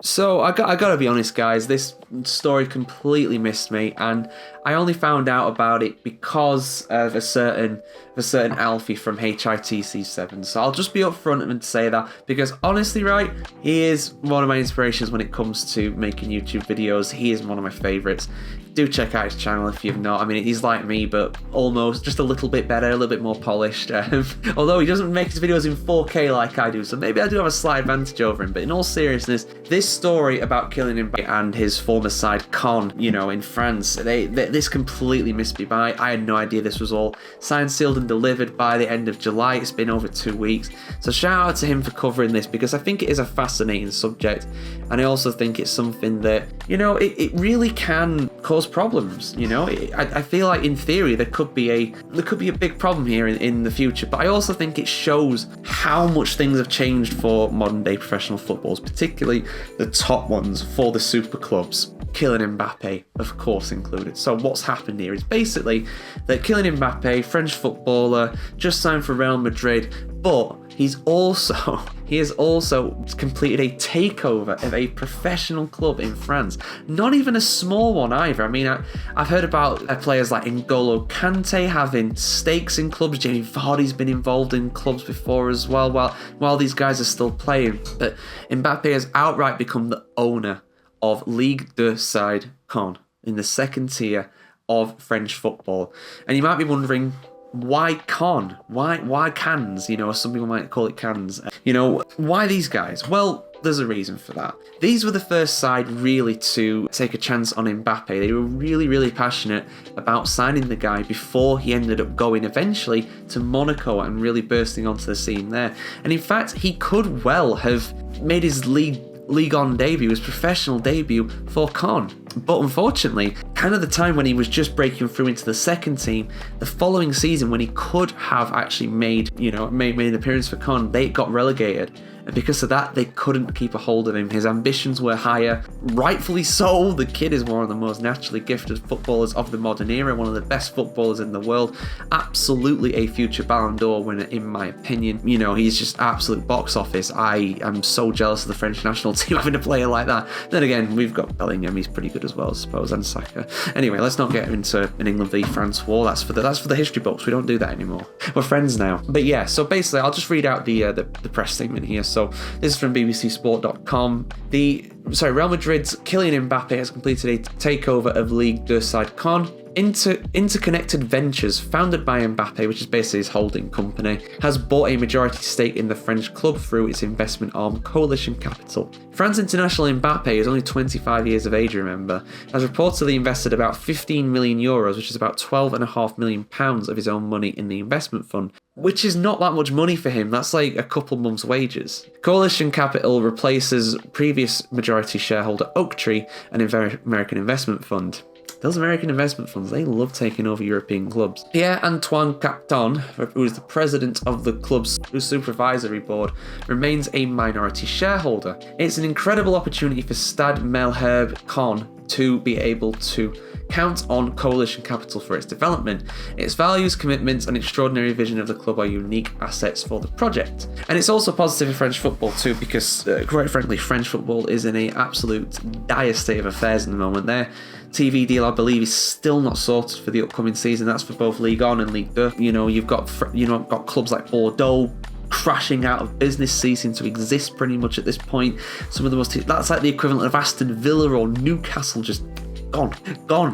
So I gotta be honest, guys. This story completely missed me, and I only found out about it because of a certain Alfie from HITC7. So I'll just be upfront and say that because honestly, right, he is one of my inspirations when it comes to making YouTube videos. He is one of my favorites. Do check out his channel if you've not. I mean, he's like me, but almost just a little bit better, a little bit more polished. Although he doesn't make his videos in 4K like I do, so maybe I do have a slight advantage over him. But in all seriousness, this story about Kylian Mbappe and his former side Caen, in France, this completely missed me by. I had no idea this was all signed, sealed, and delivered by the end of July. It's been over 2 weeks. So shout out to him for covering this because I think it is a fascinating subject, and I also think it's something that it really can cause problems. I feel like in theory there could be a big problem here in the future, but I also think it shows how much things have changed for modern day professional footballs, particularly the top ones for the super clubs. Kylian Mbappe, of course, included. So what's happened here is basically that Kylian Mbappe, French footballer, just signed for Real Madrid, but he has also completed a takeover of a professional club in France. Not even a small one either. I mean, I've heard about players like N'Golo Kante having stakes in clubs. Jamie Vardy's been involved in clubs before as well, while these guys are still playing. But Mbappe has outright become the owner of Ligue 2 side Caen in the second tier of French football. And you might be wondering, why Caen? Why Cans? Some people might call it Cans. Why these guys? Well, there's a reason for that. These were the first side really to take a chance on Mbappe. They were really, really passionate about signing the guy before he ended up going eventually to Monaco and really bursting onto the scene there. And in fact, he could well have made his League On debut, his professional debut for Caen. But unfortunately, kind of the time when he was just breaking through into the second team, the following season when he could have actually made an appearance for Caen, they got relegated. And because of that, they couldn't keep a hold of him. His ambitions were higher, rightfully so. The kid is one of the most naturally gifted footballers of the modern era, one of the best footballers in the world. Absolutely a future Ballon d'Or winner, in my opinion. He's just absolute box office. I am so jealous of the French national team having a player like that. Then again, we've got Bellingham. He's pretty good as well, I suppose, and Saka. Anyway, let's not get into an England v France war. That's for the history books. We don't do that anymore. We're friends now. But yeah, so basically, I'll just read out the press statement here. So this is from bbcsport.com. Real Madrid's Kylian Mbappe has completed a takeover of Ligue 2 side Caen. Interconnected Ventures, founded by Mbappe, which is basically his holding company, has bought a majority stake in the French club through its investment arm Coalition Capital. France international Mbappe is only 25 years of age, remember, has reportedly invested about 15 million euros, which is about £12.5 million of his own money in the investment fund, which is not that much money for him. That's like a couple months' wages. Coalition Capital replaces previous majority shareholder Oaktree, an American investment fund. Those American investment funds, they love taking over European clubs. Pierre-Antoine Capton, who is the president of the club's supervisory board, remains a minority shareholder. It's an incredible opportunity for Stade Malherbe Caen to be able to count on Coalition Capital for its development. Its values, commitments, and extraordinary vision of the club are unique assets for the project. And it's also positive for French football too, because quite frankly, French football is in an absolute dire state of affairs at the moment. Their TV deal, I believe, is still not sorted for the upcoming season. That's for both Ligue 1 and Ligue 2. You've got clubs like Bordeaux crashing out of business, ceasing to exist pretty much at this point. That's like the equivalent of Aston Villa or Newcastle just gone.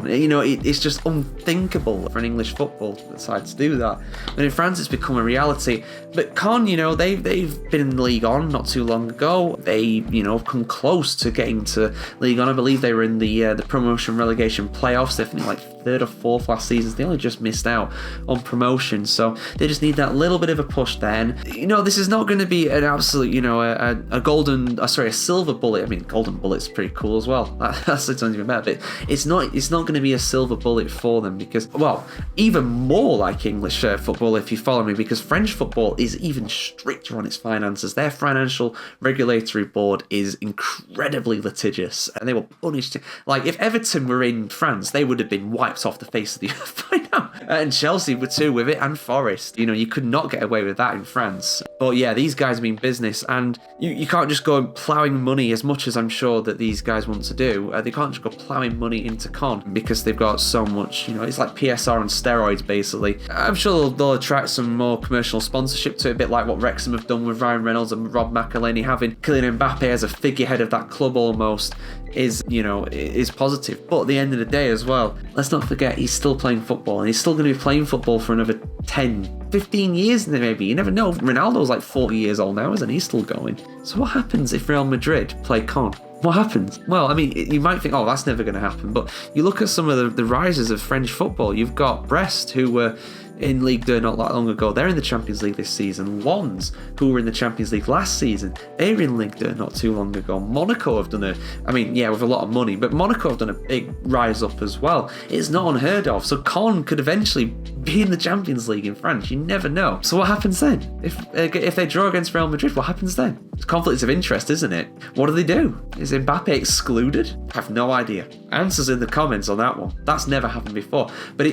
It's just unthinkable for an English football side to do that. And in France, it's become a reality. But Caen, they've been in the League On not too long ago. They, come close to getting to League On. I believe they were in the promotion relegation playoffs. They finished like third or fourth last season. They only just missed out on promotion, so they just need that little bit of a push. Then, this is not going to be an absolute, a silver bullet. I mean, golden bullet's pretty cool as well. That's even better. But it's not going to be a silver bullet for them because, well, even more like English football, if you follow me, because French football is even stricter on its finances. Their financial regulatory board is incredibly litigious, and they will punish. Like if Everton were in France, they would have been wiped off the face of the earth by now. And Chelsea were too with it, and Forest. You know, you could not get away with that in France. But yeah, these guys mean business, and you can't just go ploughing money, as much as I'm sure that these guys want to do. They can't just go ploughing money into Caen because they've got so much, you know, it's like PSR on steroids, basically. I'm sure they'll attract some more commercial sponsorship to it, a bit like what Wrexham have done with Ryan Reynolds and Rob McElhenney. Having Kylian Mbappe as a figurehead of that club almost is, you know, is positive. But at the end of the day as well, let's not forget he's still playing football, and he's still going to be playing football for another 10, 15 years maybe. You never know. Ronaldo's like 40 years old now, isn't he? He's still going. So what happens if Real Madrid play Caen? What happens? Well, I mean, you might think, oh, that's never going to happen. But you look at some of the rises of French football. You've got Brest, who were in Ligue 2 not that long ago. They're in the Champions League this season. Lens, who were in the Champions League last season, they were in Ligue 2 not too long ago. Monaco have done with a lot of money, but Monaco have done a big rise up as well. It's not unheard of. So Caen could eventually be in the Champions League in France. You never know. So what happens then? If they draw against Real Madrid, what happens then? It's conflicts of interest, isn't it? What do they do? Is Mbappe excluded? I have no idea. Answers in the comments on that one. That's never happened before. But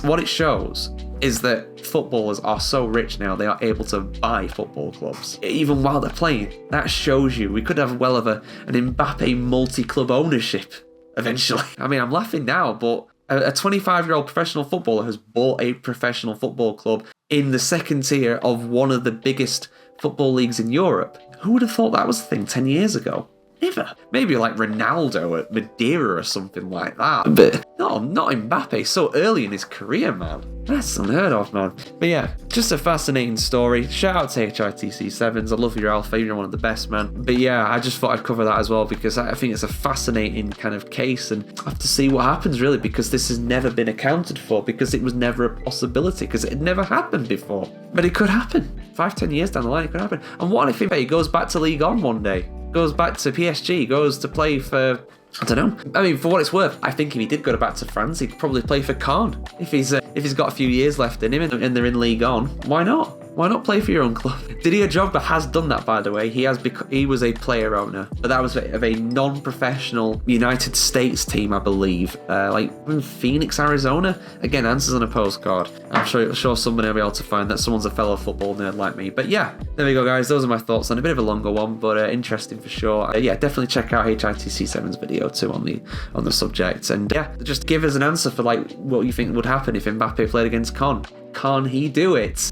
what it shows is that footballers are so rich now, they are able to buy football clubs even while they're playing. That shows you we could have an Mbappe multi-club ownership eventually. I mean, I'm laughing now, but a 25-year-old professional footballer has bought a professional football club in the second tier of one of the biggest football leagues in Europe. Who would have thought that was a thing 10 years ago? Never. Maybe like Ronaldo at Madeira or something like that. But no, not Mbappe so early in his career, man. That's unheard of, man. But yeah, just a fascinating story. Shout out to HITC7s. I love your alpha. You're one of the best, man. But yeah, I just thought I'd cover that as well because I think it's a fascinating kind of case, and I have to see what happens really, because this has never been accounted for, because it was never a possibility, because it had never happened before. But it could happen. 5-10 years down the line, it could happen. And what if he goes back to Ligue 1 one day? Goes back to PSG, goes to play for, I don't know. I mean, for what it's worth, I think if he did go back to France, he'd probably play for Caen. If he's got a few years left in him and they're in Ligue 1, why not? Why not play for your own club? Didier Drogba has done that, by the way. He was a player owner, but that was of a non-professional United States team, I believe, like in Phoenix, Arizona. Again, answers on a postcard. I'm sure someone will be able to find that. Someone's a fellow football nerd like me. But yeah, there we go, guys. Those are my thoughts on a bit of a longer one, but interesting for sure. Yeah, definitely check out HITC7's video too on the subject, and yeah, just give us an answer for like what you think would happen if Mbappe played against Caen. Can he do it?